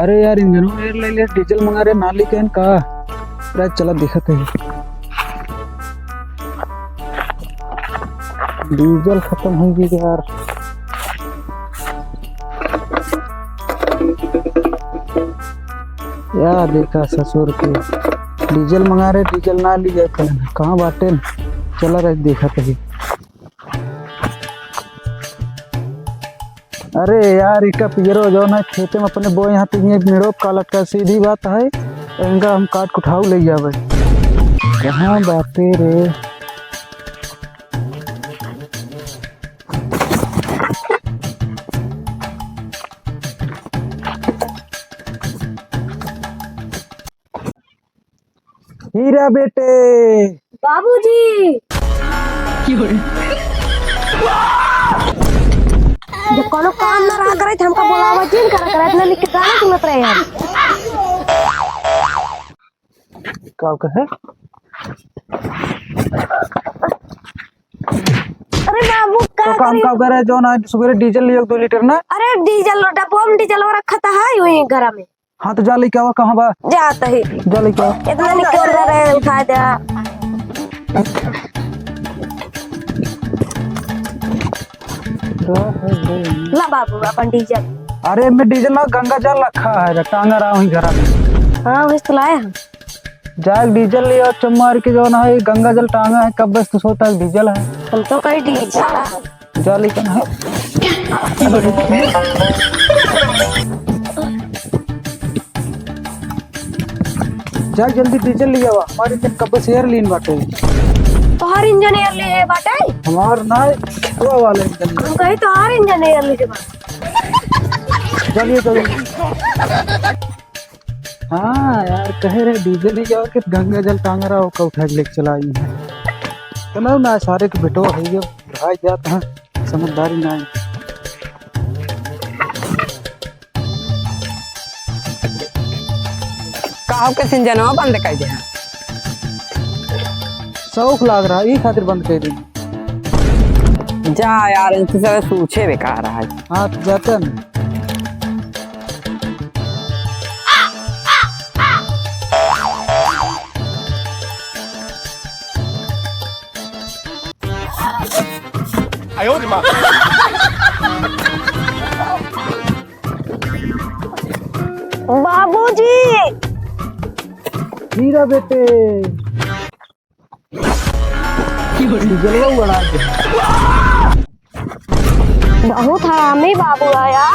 अरे यार इंजनों एयर ले लिया डीजल मंगा रहे नाली कहन का रात चला दिखत है डीजल खत्म हो गई यार। यार देखा ससुर के डीजल मंगा रहे डीजल ना लिया कहन कहाँ बाटे चला रात दिखत है। अरे यार इका पियरो जो ना खेते में अपने बोए यहाँ पे मेड़ो का लटका सीधी बात है इनका हम काट कुठाऊ ले जावे कहाँ बाते रे। हीरा बेटे बाबूजी जब कोनो काम ना रहा करे हमका बोलावा जिन करा करे इतना लिख के गाना सुनत रहे हम का कहे। अरे बाबू तो काम का करे जो ना सुबह डीजल लियो 2 लीटर ना। अरे डीजल डब्बा में डीजल रखा था है वही घर में। हाँ तो जा लेके आवा कहाँ बा जाता है जा लेके आवा इतना लिख के रहे उठा दे ला बाबू अपन डीजल। अरे मैं डीजल ना गंगा जल रखा है टांगा रहा हूँ घर में। हाँ वही तो लाए हम जाए डीजल लियो चमार के जो ना है गंगा जल टांगा है कब बस तो सोता है डीजल है हम तो कहीं डीजल जा लेके ना जा जल्दी डीजल लिया वा हमारे दिन कब से एयर लीन बाटे तो हर इंजीनियर ले है बाटे हमार ना वो वाले हम कहीं तो हर इंजीनियर ले बाटे चलिए चलिए। हाँ यार कह रहे डीजल ही जाओ कि गंगा जल टांग रहा हो का उठा के लेके चला आई है तो ना सारे के बेटो है ये भाई जात है समझदारी ना है। काव के सिंजनवा बंद कर दे शौक लाग रहा है खातिर बंद कर दी जा यार इनसे सब सूछे बेकार है। हाँ तो जाते हैं बाबूजी हीरा बेटे डीजल बना दे बहुत हरामी बाबू आया।